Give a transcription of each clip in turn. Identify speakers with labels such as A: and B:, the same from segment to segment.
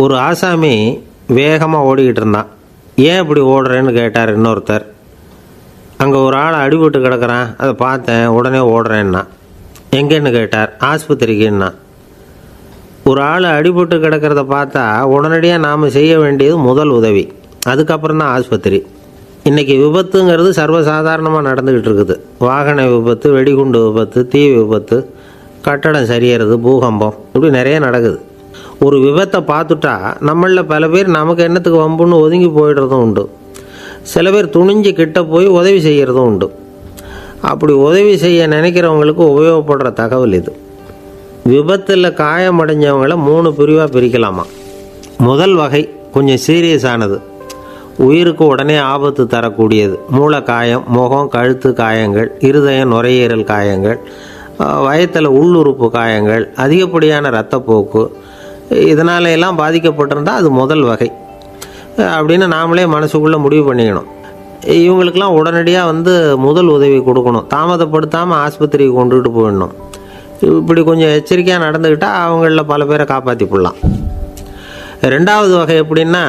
A: ஒரு ஆசாமி வேகமாக ஓடிக்கிட்டு இருந்தான். ஏன் இப்படி ஓடுறேன்னு கேட்டார் இன்னொருத்தர். அங்கே ஒரு ஆள் அடிபட்டு கிடக்கிறான், அதை பார்த்தேன், உடனே ஓடுறேன்னா. எங்கேன்னு கேட்டார். ஆஸ்பத்திரிக்குன்னா. ஒரு ஆள் அடிபட்டு கிடக்கிறத பார்த்தா உடனடியாக நாம் செய்ய வேண்டியது முதல் உதவி, அதுக்கப்புறம் தான் ஆஸ்பத்திரி. இன்றைக்கி விபத்துங்கிறது சர்வசாதாரணமாக நடந்துக்கிட்டு இருக்குது. வாகன விபத்து, வெடிகுண்டு விபத்து, தீ விபத்து, கட்டடம் சரியறது, பூகம்பம், இப்படி நிறைய நடக்குது. ஒரு விபத்தை பார்த்துட்டா நம்மளில் பல பேர் நமக்கு என்னத்துக்கு வம்புன்னு ஒதுங்கி போயிடுறதும் உண்டு. சில பேர் துணிஞ்சு கிட்ட போய் உதவி செய்கிறதும் உண்டு. அப்படி உதவி செய்ய நினைக்கிறவங்களுக்கு உபயோகப்படுற தகவல் இது. விபத்தில் காயமடைஞ்சவங்களை 3 பிரிவாக பிரிக்கலாமா. முதல் வகை கொஞ்சம் சீரியஸானது, உயிருக்கு உடனே ஆபத்து தரக்கூடியது. மூளை காயம், முகம், கழுத்து காயங்கள், இருதயம், நுரையீரல் காயங்கள், வயத்தில் உள்ளுறுப்பு காயங்கள், அதிகப்படியான இரத்தப்போக்கு, இதனால எல்லாம் பாதிக்கப்பட்டிருந்தால் அது முதல் வகை அப்படின்னு நாமளே மனசுக்குள்ளே முடிவு பண்ணிக்கணும். இவங்களுக்கெல்லாம் உடனடியாக முதல் உதவி கொடுக்கணும். தாமதப்படுத்தாமல் ஆஸ்பத்திரிக்கு கொண்டுகிட்டு போயிடணும். இப்படி கொஞ்சம் எச்சரிக்கையாக நடந்துக்கிட்டால் அவங்களில் பல பேரை காப்பாற்றி போடலாம். 2வது வகை எப்படின்னா,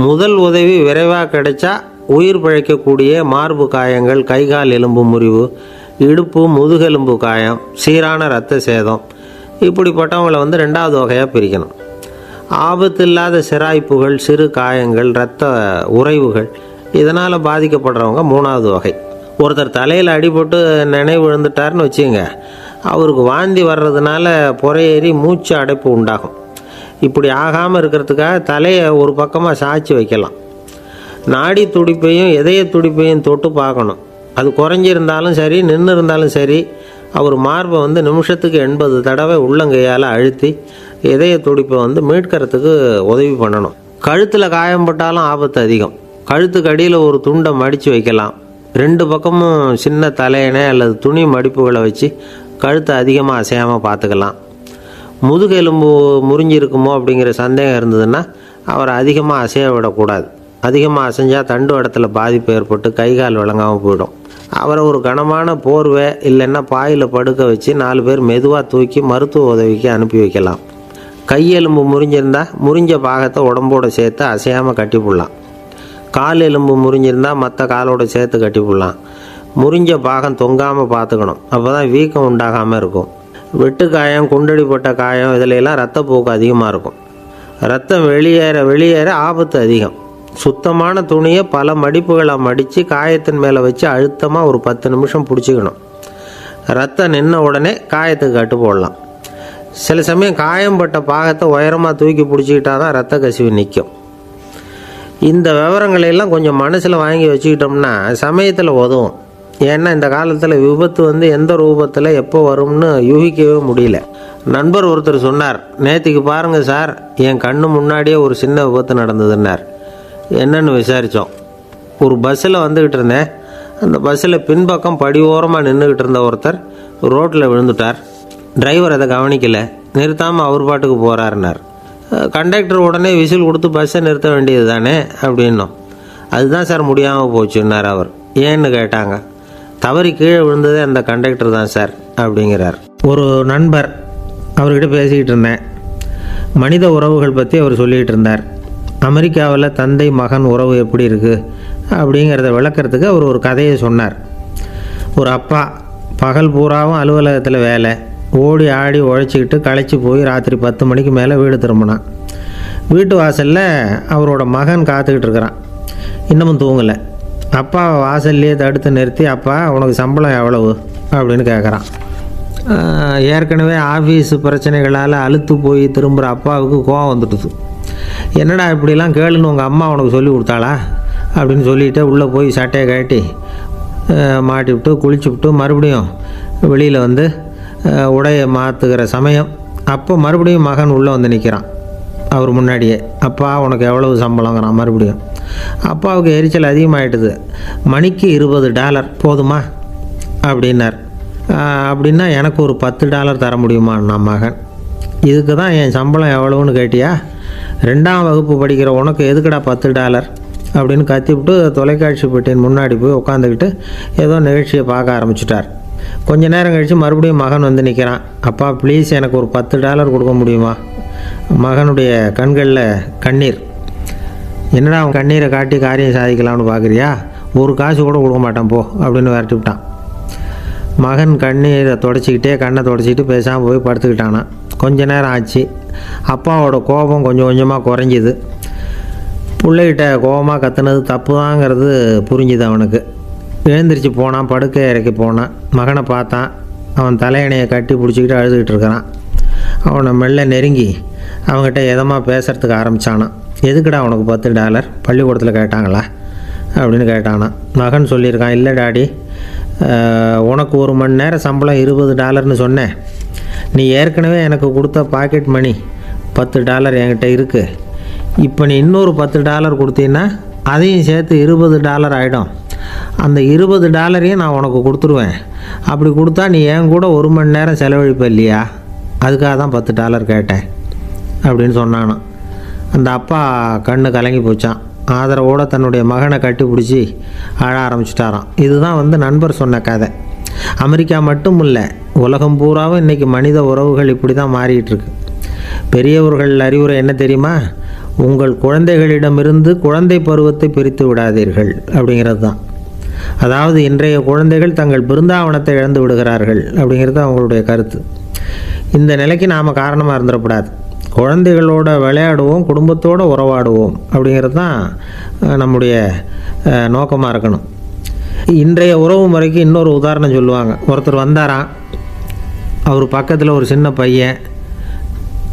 A: முதல் உதவி விரைவாக கிடைச்சா உயிர் பிழைக்கக்கூடிய மார்பு காயங்கள், கைகால் எலும்பு முறிவு, இடுப்பு முதுகெலும்பு காயம், சீரான இரத்த சேதம், இப்படிப்பட்டவங்களை 2வது வகையாக பிரிக்கணும். ஆபத்து இல்லாத சிராய்ப்புகள், சிறு காயங்கள், இரத்த உறைவுகள், இதனால் பாதிக்கப்படுறவங்க 3வது வகை. ஒருத்தர் தலையில் அடிபட்டு நினைவு விழுந்துட்டார்னு வச்சுங்க, அவருக்கு வாந்தி வர்றதுனால புறையேறி மூச்சு அடைப்பு உண்டாகும். இப்படி ஆகாமல் இருக்கிறதுக்காக தலையை ஒரு பக்கமாக சாய்ச்சி வைக்கலாம். நாடி துடிப்பையும் இதய துடிப்பையும் தொட்டு பார்க்கணும். அது குறைஞ்சிருந்தாலும் சரி, நின்று இருந்தாலும் சரி, அவர் மார்பை நிமிஷத்துக்கு 80 தடவை உள்ளங்கையால் அழுத்தி இதய துடிப்பை மீட்கிறதுக்கு உதவி பண்ணணும். கழுத்தில் காயம்பட்டாலும் ஆபத்து அதிகம். கழுத்துக்கு அடியில் ஒரு துண்டை மடித்து வைக்கலாம். 2 பக்கமும் சின்ன தலையணை அல்லது துணி மடிப்புகளை வச்சு கழுத்தை அதிகமாக அசையாமல் பார்த்துக்கலாம். முதுகெலும்பு முறிஞ்சிருக்குமோ அப்படிங்கிற சந்தேகம் இருந்ததுன்னா அவரை அதிகமாக அசைய விடக்கூடாது. அதிகமாக அசைஞ்சால் தண்டு இடத்துல பாதிப்பு ஏற்பட்டு கைகால் விளங்காமல் போயிடும். அவரை ஒரு கனமான போர்வை இல்லைன்னா பாயில் படுக்க வச்சு 4 பேர் மெதுவாக தூக்கி மருத்துவ உதவிக்கு அனுப்பி வைக்கலாம். கையெலும்பு முறிஞ்சிருந்தால் முறிஞ்ச பாகத்தை உடம்போடு சேர்த்து அசையாமல் கட்டி போடலாம். கால் எலும்பு முறிஞ்சிருந்தால் மற்ற காலோடு சேர்த்து கட்டி போடலாம். முறிஞ்ச பாகம் தொங்காமல் பார்த்துக்கணும், அப்போ தான் வீக்கம் உண்டாகாமல் இருக்கும். வெட்டு காயம், குண்டடிப்பட்ட காயம், இதிலெல்லாம் இரத்தப்போக்கு அதிகமாக இருக்கும். ரத்தம் வெளியேற ஆபத்து அதிகம். சுத்தமான துணியை பல மடிப்புகளை மடித்து காயத்தின் மேலே வச்சு அழுத்தமாக ஒரு 10 நிமிஷம் பிடிச்சிக்கணும். ரத்தம் நின்ன உடனே காயத்துக்கு கட்டு போடலாம். சில சமயம் காயம்பட்ட பாகத்தை உயரமாக தூக்கி பிடிச்சிக்கிட்டா தான் ரத்த கசிவு நிற்கும். இந்த விவரங்களையெல்லாம் கொஞ்சம் மனசில் வாங்கி வச்சுக்கிட்டோம்னா சமயத்தில் உதவும். ஏன்னா இந்த காலத்தில் விபத்து எந்த ரூபத்தில் எப்போ வரும்னு யூகிக்கவே முடியல. நண்பர் ஒருத்தர் சொன்னார், நேற்றுக்கு பாருங்கள் சார், என் கண்ணு முன்னாடியே ஒரு சின்ன விபத்து நடந்ததுன்னார். என்னன்னு விசாரித்தோம். ஒரு பஸ்ஸில் வந்துக்கிட்டு இருந்தேன். அந்த பஸ்ஸில் பின்பக்கம் படி ஓரமாக நின்றுக்கிட்டு இருந்த ஒருத்தர் ரோட்டில் விழுந்துட்டார். டிரைவர் அதை கவனிக்கலை, நிறுத்தாமல் அவர் பாட்டுக்கு போகிறாருனார். கண்டக்டர் உடனே விசில் கொடுத்து பஸ்ஸை நிறுத்த வேண்டியது தானே அப்படின்னோம். அதுதான் சார் முடியாமல் போச்சுன்னார் அவர். ஏன்னு கேட்டாங்க. தவறி கீழே விழுந்ததே அந்த கண்டக்டர் தான் சார் அப்படிங்கிறார். ஒரு நண்பர், அவர்கிட்ட பேசிக்கிட்டு இருந்தேன். மனித உறவுகள் பற்றி அவர் சொல்லிகிட்டு இருந்தார். அமெரிக்காவில் தந்தை மகன் உறவு எப்படி இருக்குது அப்படிங்கிறத விளக்கிறதுக்கு அவர் ஒரு கதையை சொன்னார். ஒரு அப்பா பகல் பூராவும் அலுவலகத்தில் வேலை, ஓடி ஆடி உழைச்சிக்கிட்டு களைச்சி போய் ராத்திரி 10 மணிக்கு மேலே வீடு திரும்பினான். வீட்டு வாசலில் அவரோட மகன் காத்துக்கிட்டு இருக்கிறான். இன்னமும் தூங்கலை. அப்பா வாசல்லையே தடுத்து நிறுத்தி, அப்பா உனக்கு சம்பளம் எவ்வளவு அப்படின்னு கேட்குறான். ஏற்கனவே ஆஃபீஸு பிரச்சனைகளால் அழுத்து போய் திரும்புகிற அப்பாவுக்கு கோவம் வந்துடுது. என்னடா இப்படிலாம் கேளுன்னு உங்கள் அம்மா உனக்கு சொல்லி கொடுத்தாளா அப்படின்னு சொல்லிவிட்டு உள்ளே போய் சட்டையை கட்டி மாட்டி விட்டு குளிச்சுவிட்டு மறுபடியும் வெளியில் உடையை மாற்றுகிற சமயம் அப்போ மறுபடியும் மகன் உள்ளே நிற்கிறான் அவர் முன்னாடியே. அப்பா உனக்கு எவ்வளவு சம்பளங்கிறான் மறுபடியும். அப்பாவுக்கு எரிச்சல் அதிகமாகிட்டுது. மணிக்கு $20 போதுமா அப்படின்னார். அப்படின்னா எனக்கு ஒரு $10 தர முடியுமா நான் மகன்? இதுக்கு தான் என் சம்பளம் எவ்வளவுன்னு கேட்டியா? 2ஆம் வகுப்பு படிக்கிற உனக்கு எதுக்குடா $10 அப்படின்னு கத்திவிட்டு தொலைக்காட்சி பெட்டியின் முன்னாடி போய் உட்காந்துக்கிட்டு ஏதோ நிகழ்ச்சியை பார்க்க ஆரம்பிச்சிட்டார். கொஞ்ச நேரம் கழித்து மறுபடியும் மகன் நிற்கிறான். அப்பா ப்ளீஸ் எனக்கு ஒரு $10 கொடுக்க முடியுமா மகனுடைய கண்களில் கண்ணீர். என்னடா அவன் கண்ணீரை காட்டி காரியம் சாதிக்கலாம்னு பார்க்குறியா, ஒரு காசு கூட கொடுக்க மாட்டான் போ அப்படின்னு விரட்டி விட்டான். மகன் கண்ணீரை தொடச்சிக்கிட்டே கண்ணை தொடச்சிக்கிட்டு பேசாமல் போய் படுத்துக்கிட்டானான். கொஞ்ச நேரம் ஆச்சு. அப்பாவோட கோபம் கொஞ்சம் கொஞ்சமாக குறைஞ்சிது. பிள்ளைகிட்ட கோபமாக கத்துனது தப்பு தாங்கிறது புரிஞ்சுது அவனுக்கு. எழுந்திரிச்சு போனான், படுக்கை இறக்கி போனான். மகனை பார்த்தான். அவன் தலையணையை கட்டி பிடிச்சிக்கிட்டு அழுதுகிட்டு இருக்கிறான். அவனை மெல்ல நெருங்கி அவங்ககிட்ட எதமாக பேசுகிறதுக்கு ஆரம்பித்தானான். எதுக்குடா உனக்கு $10 பள்ளிக்கூடத்தில் கேட்டாங்களா அப்படின்னு கேட்டானான். மகன் சொல்லியிருக்கான், இல்லை டாடி, உனக்கு 1 மணி நேரம் சம்பளம் $20ன்னு சொன்னேன். நீ ஏற்கனவே எனக்கு கொடுத்த பாக்கெட் மணி $10 என்கிட்ட இருக்குது. இப்போ நீ இன்னொரு $10 கொடுத்தீங்கன்னா அதையும் சேர்த்து $20 ஆகிடும். அந்த $20 நான் உனக்கு கொடுத்துருவேன். அப்படி கொடுத்தா நீ என் கூட 1 மணி நேரம் செலவழிப்ப இல்லையா, அதுக்காக தான் $10 கேட்டேன் அப்படின்னு சொன்னானான். அந்த அப்பா கண்ணு கலங்கி போச்சான். ஆதரவோடு தன்னுடைய மகனை கட்டி பிடிச்சி அழ ஆரம்பிச்சிட்டாராம். இதுதான் நண்பர் சொன்ன கதை. அமெரிக்கா மட்டும் இல்லை, உலகம் பூராவும் இன்றைக்கி மனித உறவுகள் இப்படி தான் மாறிட்டுருக்கு. பெரியவர்கள் அறிவுரை என்ன தெரியுமா? உங்கள் குழந்தைகளிடமிருந்து குழந்தை பருவத்தை பிரித்து விடாதீர்கள் அப்படிங்கிறது தான். அதாவது இன்றைய குழந்தைகள் தங்கள் பிருந்தாவனத்தை இழந்து விடுகிறார்கள் அப்படிங்கிறது அவங்களுடைய கருத்து. இந்த நிலைக்கு நாம் காரணமாக இருந்துடக்கூடாது. குழந்தைகளோட விளையாடுவோம், குடும்பத்தோடு உறவாடுவோம் அப்படிங்கிறது தான் நம்முடைய நோக்கமாக இருக்கணும். இன்றைய உறவு முறைக்கு இன்னொரு உதாரணம் சொல்லுவாங்க. ஒருத்தர் வந்தாராம், அவர் பக்கத்தில் ஒரு சின்ன பையன்.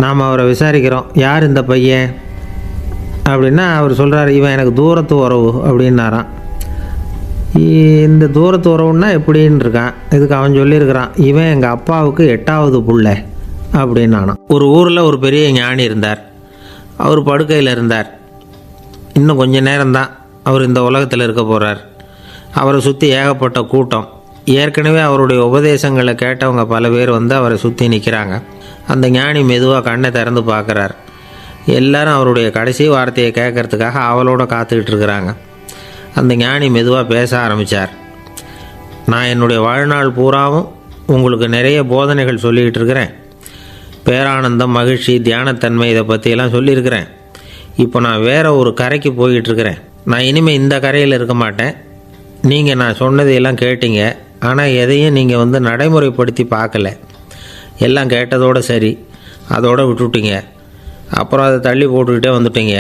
A: நாம் அவரை விசாரிக்கிறோம், யார் இந்த பையன் அப்படின்னா அவர் சொல்கிறார், இவன் எனக்கு தூரத்து உறவு அப்படின்னாராம். இந்த தூரத்து உறவுன்னா எப்படின்னு இருக்கான். இதுக்கு அவன் சொல்லியிருக்கிறான், இவன் எங்கள் அப்பாவுக்கு 8வது புள்ள அப்படின்னானான். ஒரு ஊரில் ஒரு பெரிய ஞானி இருந்தார். அவர் படுக்கையில் இருந்தார். இன்னும் கொஞ்சம் நேரம்தான் அவர் இந்த உலகத்தில் இருக்க போகிறார். அவரை சுற்றி ஏகப்பட்ட கூட்டம். ஏற்கனவே அவருடைய உபதேசங்களை கேட்டவங்க பல பேர் அவரை சுற்றி நிற்கிறாங்க. அந்த ஞானி மெதுவாக கண்ணை திறந்து பார்க்குறார். எல்லாரும் அவருடைய கடைசி வார்த்தையை கேட்கறதுக்காக அவளோட காத்துக்கிட்டு இருக்கிறாங்க. அந்த ஞானி மெதுவாக பேச ஆரம்பித்தார். நான் என்னுடைய வாழ்நாள் பூராவும் உங்களுக்கு நிறைய போதனைகள் சொல்லிக்கிட்டு இருக்கிறேன். பேரானந்தம், மகிழ்ச்சி, தியானத்தன்மை இதை பற்றியெல்லாம் சொல்லியிருக்கிறேன். இப்போ நான் வேறு ஒரு கரைக்கு போய்கிட்டுருக்கிறேன். நான் இனிமேல் இந்த கரையில் இருக்க மாட்டேன். நீங்கள் நான் சொன்னதையெல்லாம் கேட்டீங்க, ஆனால் எதையும் நீங்கள் நடைமுறைப்படுத்தி பார்க்கல. எல்லாம் கேட்டதோடு சரி, அதோடு விட்டுவிட்டீங்க. அப்புறம் அதை தள்ளி போட்டுக்கிட்டே வந்துட்டீங்க.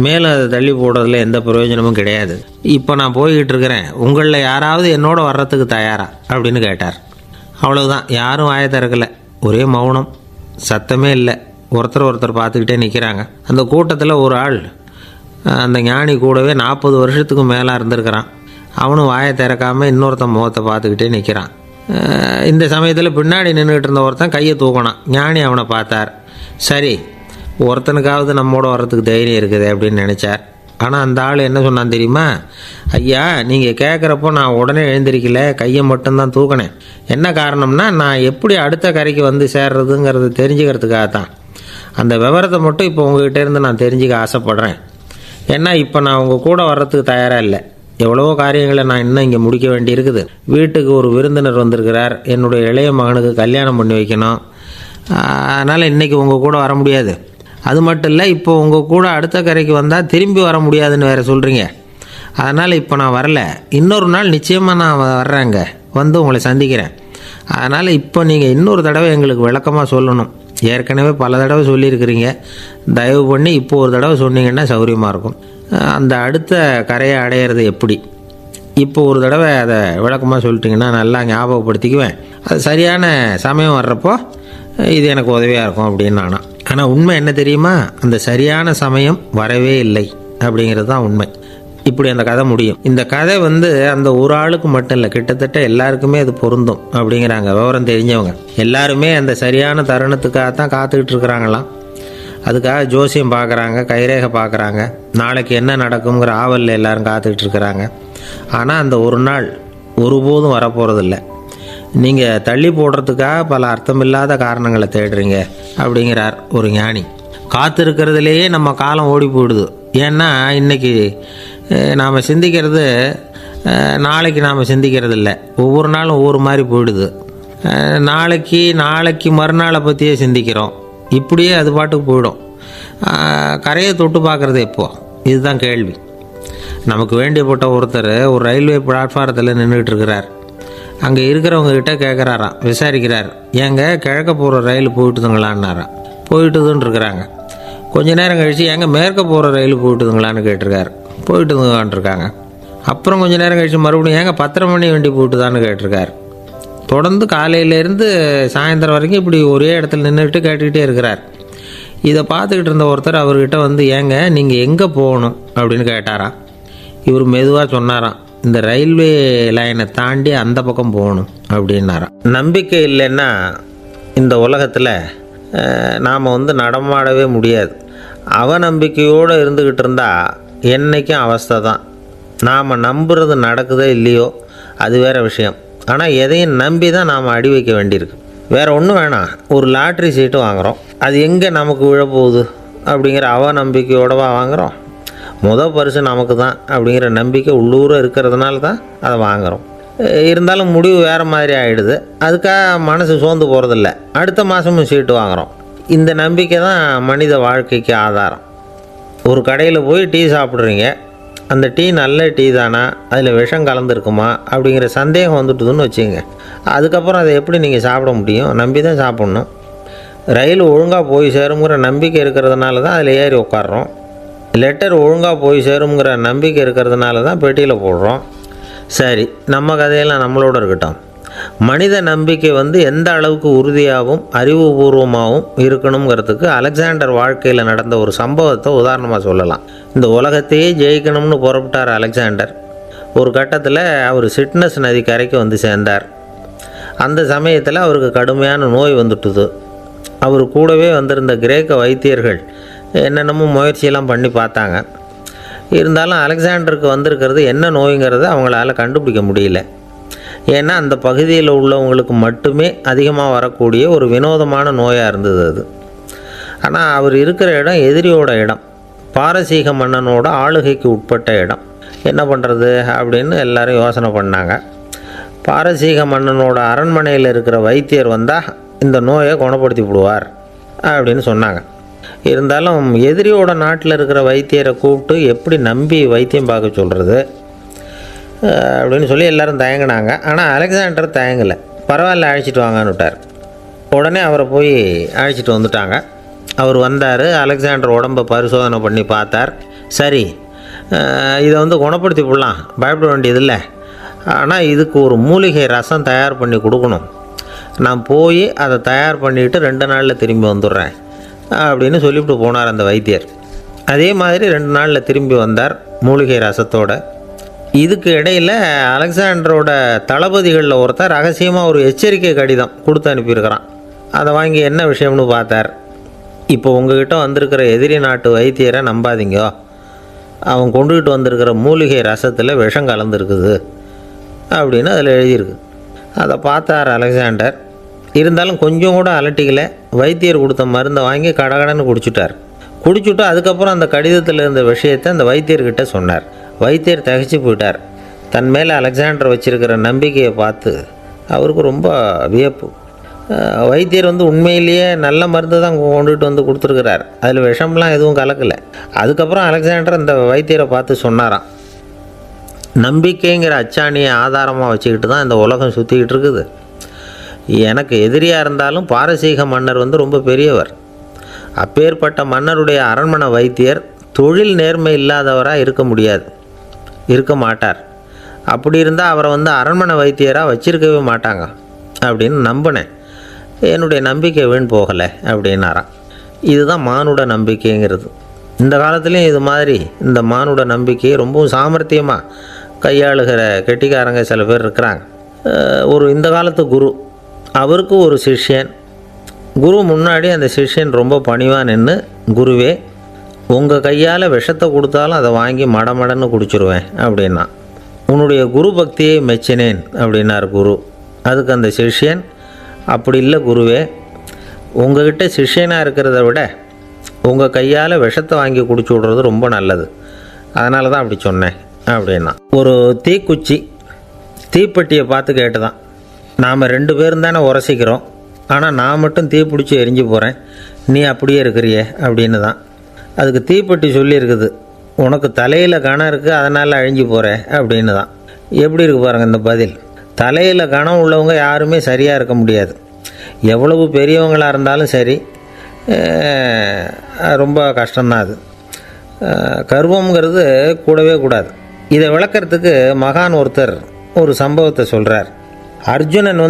A: மேலும் அதை தள்ளி போடுறதுல எந்த பிரயோஜனமும் கிடையாது. இப்போ நான் போய்கிட்டு இருக்கிறேன். உங்களில் யாராவது என்னோட வர்றதுக்கு தயாரா அப்படின்னு கேட்டார். அவ்வளவுதான். யாரும் வாயை திறக்கலை. ஒரே மௌனம், சத்தமே இல்லை. ஒருத்தர் பார்த்துக்கிட்டே நிற்கிறாங்க. அந்த கூட்டத்தில் ஒரு ஆள் அந்த ஞானி கூடவே 40 வருஷத்துக்கு மேலே இருந்திருக்கிறான். அவனும் வாயை திறக்காமல் இன்னொருத்தன் முகத்தை பார்த்துக்கிட்டே நிற்கிறான். இந்த சமயத்தில் பின்னாடி நின்றுக்கிட்டு இருந்த ஒருத்தன் கையை தூக்கினான். ஞானி அவனை பார்த்தார். சரி, ஒருத்தனுக்காவது நம்மோட வர்றதுக்கு தைரியம் இருக்குது அப்படின்னு நினச்சார். ஆனால் அந்த ஆள் என்ன சொன்னான் தெரியுமா? ஐயா, நீங்கள் கேட்குறப்போ நான் உடனே எழுந்திருக்கல, கையை மட்டும்தான் தூக்கினேன். என்ன காரணம்னா, நான் எப்படி அடுத்த கரைக்கு சேர்றதுங்கிறது தெரிஞ்சுக்கிறதுக்காக தான். அந்த விவரத்தை மட்டும் இப்போ உங்ககிட்ட இருந்து நான் தெரிஞ்சுக்க ஆசைப்பட்றேன். ஏன்னா இப்போ நான் உங்கள் கூட வர்றதுக்கு தயாராக இல்லை. எவ்வளவோ காரியங்களை நான் இன்னும் இங்கே முடிக்க வேண்டி இருக்குது. வீட்டுக்கு ஒரு விருந்தினர் வந்திருக்கிறார். என்னுடைய இளைய மகனுக்கு கல்யாணம் பண்ணி வைக்கணும். அதனால் இன்றைக்கி உங்கள் கூட வர முடியாது. அது மட்டும் இல்லை, இப்போ உங்கள் கூட அடுத்த கரைக்கு வந்தால் திரும்பி வர முடியாதுன்னு வேறு சொல்கிறீங்க. அதனால் இப்போ நான் வரல. இன்னொரு நாள் நிச்சயமாக நான் வர்றேங்க, உங்களை சந்திக்கிறேன். அதனால் இப்போ நீங்கள் இன்னொரு தடவை எங்களுக்கு விளக்கமாக சொல்லணும். ஏற்கனவே பல தடவை சொல்லியிருக்கிறீங்க. தயவு பண்ணி இப்போ ஒரு தடவை சொன்னீங்கன்னா சௌகரியமாக இருக்கும். அந்த அடுத்த கரையை அடையிறது எப்படி, இப்போ ஒரு தடவை அதை விளக்கமாக சொல்லிட்டிங்கன்னா நல்லா ஞாபகப்படுத்திக்குவேன். அது சரியான சமயம் வர்றப்போ இது எனக்கு உதவியாக இருக்கும் அப்படின்னு நானா. ஆனால் உண்மை என்ன தெரியுமா? அந்த சரியான சமயம் வரவே இல்லை அப்படிங்கிறது தான் உண்மை. இப்படி அந்த கதை முடியும். இந்த கதை அந்த ஒரு ஆளுக்கு மட்டும் இல்லை, கிட்டத்தட்ட எல்லாருக்குமே அது பொருந்தும் அப்படிங்கிறாங்க விவரம் தெரிஞ்சவங்க. எல்லாருமே அந்த சரியான தருணத்துக்காக தான் காத்துக்கிட்டு இருக்கிறாங்களாம். அதுக்காக ஜோசியம் பார்க்குறாங்க, கைரேகை பார்க்குறாங்க. நாளைக்கு என்ன நடக்குங்கிற ஆவலில் எல்லாரும் காத்துக்கிட்டு இருக்கிறாங்க. ஆனால் அந்த ஒரு நாள் ஒருபோதும் வரப்போகிறதில்ல. நீங்கள் தள்ளி போடுறதுக்காக பல அர்த்தமில்லாத காரணங்களை தேடுறீங்க அப்படிங்கிறார் ஒரு ஞானி. காத்திருக்கிறதுலேயே நம்ம காலம் ஓடி போயிடுது. ஏன்னா இன்றைக்கி நாம் சிந்திக்கிறது நாளைக்கு நாம் சிந்திக்கிறது இல்லை. ஒவ்வொரு நாளும் ஒவ்வொரு மாதிரி போயிடுது. நாளைக்கு மறுநாளை பற்றியே சிந்திக்கிறோம். இப்படியே அது பாட்டுக்கு போயிடும். கரையை தொட்டு பார்க்குறது எப்போ? இதுதான் கேள்வி. நமக்கு வேண்டியப்பட்ட ஒருத்தர் ஒரு ரயில்வே பிளாட்ஃபாரத்தில் நின்றுட்டு இருக்கிறார். அங்கே இருக்கிறவங்க கிட்ட கேட்குறாராம், விசாரிக்கிறார், ஏங்க கிழக்க போகிற ரயில் போயிட்டுதுங்களான்னாராம். போயிட்டுதுன்னு இருக்கிறாங்க. கொஞ்ச நேரம் கழித்து ஏங்க மேற்க போகிற ரயில் போயிட்டுதுங்களான்னு கேட்டிருக்காரு. போயிட்டுதுங்களான்ருக்காங்க. அப்புறம் கொஞ்சம் நேரம் கழித்து மறுபடியும் ஏங்க 10:30 மணி வண்டி போட்டுதான்னு கேட்டிருக்காரு. தொடர்ந்து காலையிலேருந்து சாயந்தரம் வரைக்கும் இப்படி ஒரே இடத்துல நின்றுட்டு கேட்டுக்கிட்டே இருக்கிறார். இதை பார்த்துக்கிட்டு இருந்த ஒருத்தர் அவர்கிட்ட வந்து, ஏங்க நீங்கள் எங்கே போகணும் அப்படின்னு கேட்டாராம். இவர் மெதுவாக சொன்னாராம், இந்த ரயில்வே லைனை தாண்டி அந்த பக்கம் போகணும் அப்படின்னாராம். நம்பிக்கை இல்லைன்னா இந்த உலகத்தில் நாம் வந்து நடமாடவே முடியாது. அவநம்பிக்கையோடு இருந்துக்கிட்டு இருந்தால் என்றைக்கும் அவஸ்தை தான். நாம் நம்புறது நடக்குதோ இல்லையோ அது வேறு விஷயம். ஆனால் எதையும் நம்பி தான் நாம் அடி வைக்க வேண்டியிருக்கு. வேறு ஒன்றும் வேணாம், ஒரு லாட்ரி சீட்டு வாங்குகிறோம், அது எங்கே நமக்கு விழப்போகுது அப்படிங்கிற அவநம்பிக்கையோடவா வாங்குகிறோம்? பரிசு நமக்கு தான் அப்படிங்கிற நம்பிக்கை உள்ளூர இருக்கிறதுனால தான் அதை வாங்குகிறோம். இருந்தாலும் முடிவு வேறு மாதிரி ஆகிடுது. அதுக்காக மனசு சோர்ந்து போகிறதில்ல, அடுத்த மாதமும் சீட்டு வாங்குகிறோம். இந்த நம்பிக்கை தான் மனித வாழ்க்கைக்கு ஆதாரம். ஒரு கடையில் போய் டீ சாப்பிட்றீங்க, அந்த டீ நல்ல டீ தானா, அதில் விஷம் கலந்துருக்குமா அப்படிங்கிற சந்தேகம் வந்துட்டுதுன்னு வச்சுங்க. அதுக்கப்புறம் அதை எப்படி நீங்கள் சாப்பிட முடியும்? நம்பி தான் சாப்பிட்ணும். ரயில் ஒழுங்காக போய் சேருங்கிற நம்பிக்கை இருக்கிறதுனால தான் அதில் ஏறி உட்காடுறோம். லெட்டர் ஒழுங்காக போய் சேருங்கிற நம்பிக்கை இருக்கிறதுனால தான் பெட்டியில் போடுறோம். சரி, நம்ம கதையெல்லாம் நம்மளோட இருக்கட்டும். மனித நம்பிக்கை வந்து எந்த அளவுக்கு உறுதியாகவும் அறிவுபூர்வமாகவும் இருக்கணுங்கிறதுக்கு அலெக்சாண்டர் வாழ்க்கையில் நடந்த ஒரு சம்பவத்தை உதாரணமாக சொல்லலாம். இந்த உலகத்தையே ஜெயிக்கணும்னு புறப்பட்டார் அலெக்சாண்டர். ஒரு கட்டத்தில் அவர் சிட்னஸ் நதி கரைக்கு வந்து சேர்ந்தார். அந்த சமயத்தில் அவருக்கு கடுமையான நோய் வந்துட்டுது. அவர் கூடவே வந்திருந்த கிரேக்க வைத்தியர்கள் என்னென்னமோ முயற்சியெல்லாம் பண்ணி பார்த்தாங்க. இருந்தாலும் அலெக்சாண்டருக்கு வந்திருக்கிறது என்ன நோய்ங்கிறத அவங்களால கண்டுபிடிக்க முடியல. ஏன்னா அந்த பகுதியில் உள்ளவங்களுக்கு மட்டுமே அதிகமாக வரக்கூடிய ஒரு வினோதமான நோயாக இருந்தது அது. ஆனால் அவர் இருக்கிற இடம் எதிரியோட இடம், பாரசீக மன்னனோட ஆளுகைக்கு உட்பட்ட இடம். என்ன பண்ணுறது அப்படின்னு எல்லாரும் யோசனை பண்ணாங்க. பாரசீக மன்னனோட அரண்மனையில் இருக்கிற வைத்தியர் வந்தால் இந்த நோயை குணப்படுத்தி விடுவார் அப்படின்னு சொன்னாங்க. இருந்தாலும் எதிரியோட நாட்டில் இருக்கிற வைத்தியரை கூப்பிட்டு எப்படி நம்பி வைத்தியம் பார்க்க சொல்கிறது அப்படின்னு சொல்லி எல்லோரும் தயங்கினாங்க. ஆனால் அலெக்சாண்டர் தயங்கலை. பரவாயில்ல, அழைச்சிட்டு வாங்கன்னு விட்டார். உடனே அவரை போய் அழைச்சிட்டு வந்துட்டாங்க. அவர் வந்தார். அலெக்சாண்டர் உடம்பை பரிசோதனை பண்ணி பார்த்தார். சரி, இதை வந்து குணப்படுத்தி விடலாம், பயப்பட வேண்டியதில்லை. ஆனால் இதுக்கு ஒரு மூலிகை ரசம் தயார் பண்ணி கொடுக்கணும். நான் போய் அதை தயார் பண்ணிவிட்டு 2 நாளில் திரும்பி வந்துடுறேன் அப்படின்னு சொல்லிவிட்டு போனார் அந்த வைத்தியர். அதே மாதிரி 2 நாளில் திரும்பி வந்தார் மூலிகை ரசத்தோடு. இதுக்கு இடையில் அலெக்சாண்டரோட தளபதிகளில் ஒருத்தர் ரகசியமாக ஒரு எச்சரிக்கை கடிதம் கொடுத்து அனுப்பியிருக்கிறான். அதை வாங்கி என்ன விஷயம்னு பார்த்தார். இப்போ உங்ககிட்ட வந்திருக்கிற எதிரி நாட்டு வைத்தியரை நம்பாதீங்க, அவன் கொண்டுகிட்டு வந்திருக்கிற மூலிகை ரசத்தில் விஷம் கலந்துருக்குது அப்படின்னு அதில் எழுதியிருக்கு. அதை பார்த்தார் அலெக்சாண்டர். இருந்தாலும் கொஞ்சம் கூட அலட்டிக்கலை. வைத்தியர் கொடுத்த மருந்தை வாங்கி கடகடன்னு குடிச்சுட்டு அதுக்கப்புறம் அந்த கடிதத்தில் இருந்த விஷயத்தை அந்த வைத்தியர்கிட்ட சொன்னார். வைத்தியர் தகைச்சு போயிட்டார். தன் மேலே அலெக்சாண்டர் வச்சுருக்கிற நம்பிக்கையை பார்த்து அவருக்கு ரொம்ப வியப்பு. வைத்தியர் வந்து உண்மையிலேயே நல்ல மருந்து தான் கொண்டுகிட்டு வந்து கொடுத்துருக்கிறார், அதில் விஷம்லாம் எதுவும் கலக்கலை. அதுக்கப்புறம் அலெக்சாண்டர் அந்த வைத்தியரை பார்த்து சொன்னாராம், நம்பிக்கைங்கிற அச்சாணியை ஆதாரமாக வச்சுக்கிட்டு தான் இந்த உலகம் சுற்றிக்கிட்டு இருக்குது. எனக்கு எதிரியாக இருந்தாலும் பாரசீக மன்னர் வந்து ரொம்ப பெரியவர். அப்பேற்பட்ட மன்னருடைய அரண்மனை வைத்தியர் தொழில் நேர்மை இல்லாதவராக இருக்க மாட்டார். அப்படி இருந்தால் அவரை வந்து அரண்மனை வைத்தியராக வச்சிருக்கவே மாட்டாங்க அப்படின்னு நம்பினேன். என்னுடைய நம்பிக்கை வீண் போகலை அப்படின்னாராம். இதுதான் மானுட நம்பிக்கைங்கிறது. இந்த காலத்துலேயும் இது மாதிரி இந்த மானுட நம்பிக்கையை ரொம்பவும் சாமர்த்தியமாக கையாளுகிற கெட்டிக்காரங்க சில பேர் இருக்கிறாங்க. இந்த காலத்து குரு, அவருக்கு ஒரு சிஷ்யன். குரு முன்னாடி அந்த சிஷ்யன் ரொம்ப பணிவாக நின்று, குருவே, உங்கள் கையால் விஷத்தை கொடுத்தாலும் அதை வாங்கி மடமடன்னு குடிச்சிருவேன் அப்படின்னா. உன்னுடைய குரு பக்தியை மெச்சினேன் அப்படின்னார் குரு. அதுக்கு அந்த சிஷ்யன், அப்படி இல்லை குருவே, உங்கள்கிட்ட சிஷ்யனாக இருக்கிறத விட உங்கள் கையால் விஷத்தை வாங்கி குடிச்சு விட்றது ரொம்ப நல்லது, அதனால தான் அப்படி சொன்னேன் அப்படின்னா. ஒரு தீப்பெட்டியை பார்த்து கேட்டுதான், நாம் 2 பேரும் தானே உரசிக்கிறோம், ஆனால் நான் மட்டும் தீ பிடிச்சி எரிஞ்சு போகிறேன், நீ அப்படியே இருக்கிறியே அப்படின்னு தான். அதுக்கு தீப்பெட்டி சொல்லியிருக்குது, உனக்கு தலையில் கணம் இருக்குது அதனால் அழிஞ்சு போகிற அப்படின்னு தான். எப்படி இருக்கு பாருங்கள் இந்த பதில். தலையில் கணம் உள்ளவங்க யாருமே சரியாக இருக்க முடியாது. எவ்வளவு பெரியவங்களாக இருந்தாலும் சரி, ரொம்ப கஷ்டம்தான் அது. கர்வம்ங்கிறது கூடவே கூடாது. இதை விளக்கிறதுக்கு மகான் ஒருத்தர் ஒரு சம்பவத்தை சொல்கிறார். அர்ஜுனன்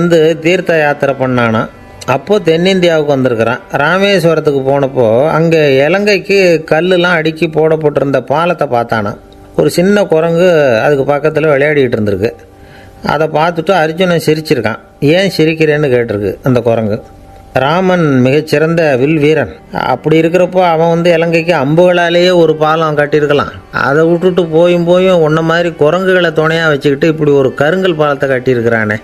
A: தீர்த்த யாத்திரை பண்ணானா. அப்போது தென்னிந்தியாவுக்கு வந்திருக்கிறான். ராமேஸ்வரத்துக்கு போனப்போ அங்கே இலங்கைக்கு கல்லுலாம் அடுக்கி போடப்பட்டிருந்த பாலத்தை பார்த்தானா. ஒரு சின்ன குரங்கு அதுக்கு பக்கத்தில் விளையாடிக்கிட்டு இருந்திருக்கு. அதை பார்த்துட்டு அர்ஜுனன் சிரிச்சிருக்கான். ஏன் சிரிக்கிறேன்னு கேட்டிருக்கு அந்த குரங்கு. ராமன் மிகச்சிறந்த வில் வீரன். அப்படி இருக்கிறப்போ அவன் இலங்கைக்கு அம்புகளாலேயே ஒரு பாலம் கட்டியிருக்கலாம். அதை விட்டுட்டு போயும் உன்ன மாதிரி குரங்குகளை துணையாக வச்சுக்கிட்டு இப்படி ஒரு கருங்கல் பாலத்தை கட்டியிருக்கிறானே